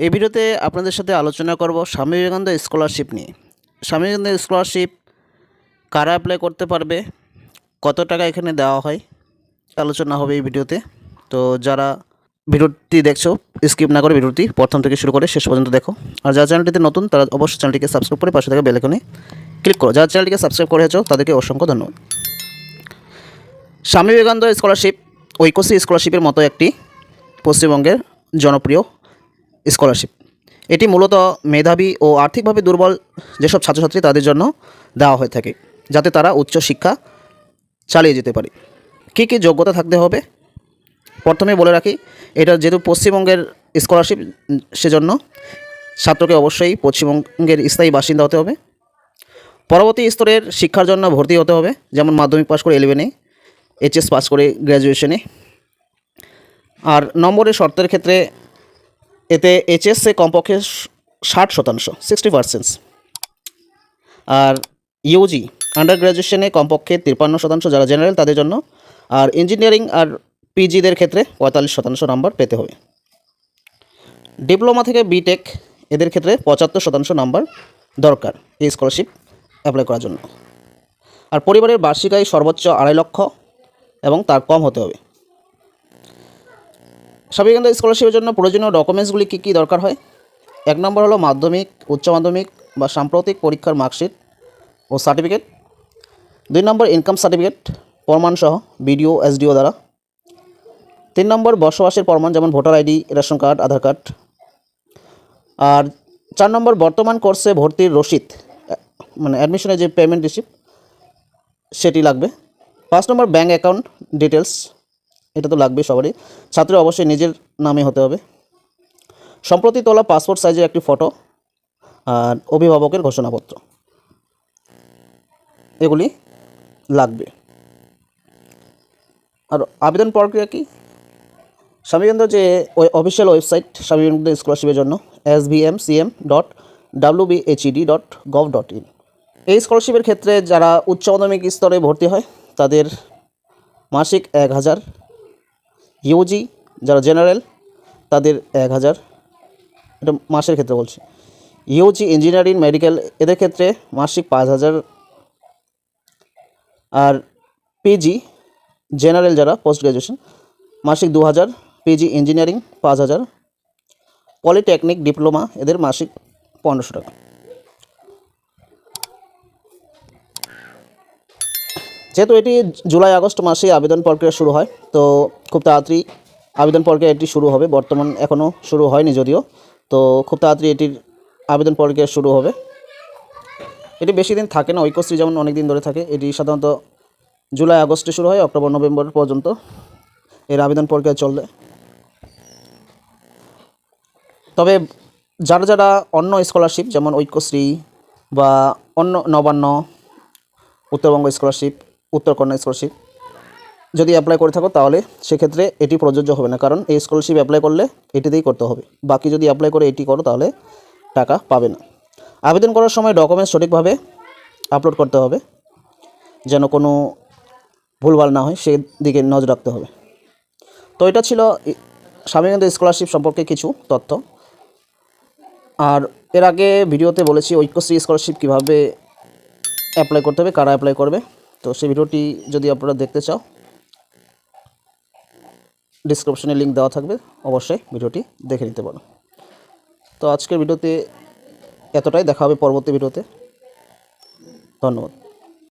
এই ভিডিওতে আপনাদের সাথে আলোচনা করব স্বামী বিবেকানন্দ স্কলারশিপ নিয়ে। স্বামী বিবেকানন্দ স্কলারশিপ কারা অ্যাপ্লাই করতে পারবে, কত টাকা এখানে দেওয়া হয়, আলোচনা হবে এই ভিডিওতে। তো যারা ভিডিওটি দেখছো স্কিপ না করে ভিডিওটি প্রথম থেকে শুরু করে শেষ পর্যন্ত দেখো। আর যারা চ্যানেলটিতে নতুন তারা অবশ্যই চ্যানেলটিকে সাবস্ক্রাইব করে পাশে থাকা বেল আইকনে ক্লিক করো। যারা চ্যানেলটিকে সাবস্ক্রাইব করেছো তাদেরকে অসংখ্য ধন্যবাদ। স্বামী বিবেকানন্দ স্কলারশিপ ঐক্যশ্রী স্কলারশিপের মতো একটি পশ্চিমবঙ্গের জনপ্রিয় স্কলারশিপ। এটি মূলত মেধাবী ও আর্থিকভাবে দুর্বল যেসব ছাত্রছাত্রী তাদের জন্য দেওয়া হয়ে থাকে, যাতে তারা উচ্চ শিক্ষা চালিয়ে যেতে পারে। কী কী যোগ্যতা থাকতে হবে প্রথমে বলে রাখি। এটা যেহেতু পশ্চিমবঙ্গের স্কলারশিপ, সেজন্য ছাত্রকে অবশ্যই পশ্চিমবঙ্গের স্থায়ী বাসিন্দা হতে হবে। পরবর্তী স্তরের শিক্ষার জন্য ভর্তি হতে হবে, যেমন মাধ্যমিক পাস করে 11-এ, এইচএস পাস করে গ্র্যাজুয়েশনে। আর নম্বরের শর্তের ক্ষেত্রে এতে এইচএসে কমপক্ষে 60%, 60%। আর ইউজি আন্ডার গ্র্যাজুয়েশনে কমপক্ষে 53% যারা জেনারেল তাদের জন্য। আর ইঞ্জিনিয়ারিং আর পিজিদের ক্ষেত্রে 45% নাম্বার পেতে হবে। ডিপ্লোমা থেকে বিটেক এদের ক্ষেত্রে 75% নাম্বার দরকার এই স্কলারশিপ অ্যাপ্লাই করার জন্য। আর পরিবারের বার্ষিক আয় সর্বোচ্চ 2.5 লক্ষ এবং তার কম হতে হবে। স্বামী বিবেকানন্দ স্কলারশিপের জন্য প্রয়োজনীয় ডকুমেন্টসগুলি কী কী দরকার হয়। 1 নম্বর হলো মাধ্যমিক, উচ্চ মাধ্যমিক বা সাম্প্রতিক পরীক্ষার মার্কশিট ও সার্টিফিকেট। 2 নম্বর ইনকাম সার্টিফিকেট প্রমাণসহ বিডিও এসডিও দ্বারা। 3 নম্বর বসবাসের প্রমাণ, যেমন ভোটার আইডি, রেশন কার্ড, আধার কার্ড। আর 4 নম্বর বর্তমান কোর্সে ভর্তির রসিদ, মানে অ্যাডমিশনের যে পেমেন্ট রিসিপ্ট সেটি লাগবে। 5 নম্বর ব্যাঙ্ক অ্যাকাউন্ট ডিটেলস, এটা তো লাগবে সবারই। ছাত্রের অবশ্যই নিজের নামে হতে হবে। সম্প্রতি তোলা পাসপোর্ট সাইজের একটি ফটো আর অভিভাবকের ঘোষণাপত্র, এগুলি লাগবে। আর আবেদন প্রক্রিয়া কি? স্বামী বিবেকানন্দ যে অফিসিয়াল ওয়েবসাইট স্বামী বিবেকানন্দ স্কলারশিপের জন্য svmcm.wbhed.gov.in। এই স্কলারশিপের ক্ষেত্রে যারা উচ্চ মাধ্যমিক স্তরে ভর্তি হয় তাদের মাসিক 1000, ইউজি যারা জেনারেল তাদের 1000, এটা মাসের ক্ষেত্রে বলছি। ইউজি ইঞ্জিনিয়ারিং মেডিকেল এদের ক্ষেত্রে মাসিক 5000। আর পিজি জেনারেল যারা পোস্ট গ্র্যাজুয়েশন মাসিক 2000, পিজি ইঞ্জিনিয়ারিং 5000, পলিটেকনিক ডিপ্লোমা এদের মাসিক 1500 টাকা। যেহেতু এটি জুলাই আগস্ট মাসে আবেদন প্রক্রিয়া শুরু হয়, তো খুব তাড়াতাড়ি আবেদন প্রক্রিয়া এটি শুরু হবে। বর্তমান এখনও শুরু হয়নি যদিও, তো খুব তাড়াতাড়ি এটির আবেদন প্রক্রিয়া শুরু হবে। এটি বেশি দিন থাকে না, ঐক্যশ্রী যেমন অনেক দিন ধরে থাকে। এটি সাধারণত জুলাই আগস্টে শুরু হয়, অক্টোবর নভেম্বর পর্যন্ত এর আবেদন প্রক্রিয়া চলবে। তবে যারা যারা অন্য স্কলারশিপ যেমন ঐক্যশ্রী বা অন্য নবান্ন, উত্তরবঙ্গ স্কলারশিপ, উত্তরকন্যা স্কলারশিপ যদি অ্যাপ্লাই করে থাকো তাহলে সেক্ষেত্রে এটি প্রযোজ্য হবে না, কারণ এই স্কলারশিপ অ্যাপ্লাই করলে এটিতেই করতে হবে। বাকি যদি অ্যাপ্লাই করে এটি করো তাহলে টাকা পাবে না। আবেদন করার সময় ডকুমেন্টস সঠিকভাবে আপলোড করতে হবে, যেন কোনো ভুলভাল না হয় সেদিকে নজর রাখতে হবে। তো এটা ছিল স্বামী বিবেকানন্দ স্কলারশিপ সম্পর্কে কিছু তথ্য। আর এর আগে ভিডিওতে বলেছি ঐক্যশ্রী স্কলারশিপ কীভাবে অ্যাপ্লাই করতে হবে, কারা অ্যাপ্লাই করবে। তো সেই ভিডিওটি যদি আপনারা দেখতে চাও ডিসক্রিপশনে লিঙ্ক দেওয়া থাকবে, অবশ্যই ভিডিওটি দেখে নিতে পারো। তো আজকের ভিডিওতে এতটাই, দেখা হবে পরবর্তী ভিডিওতে। ধন্যবাদ।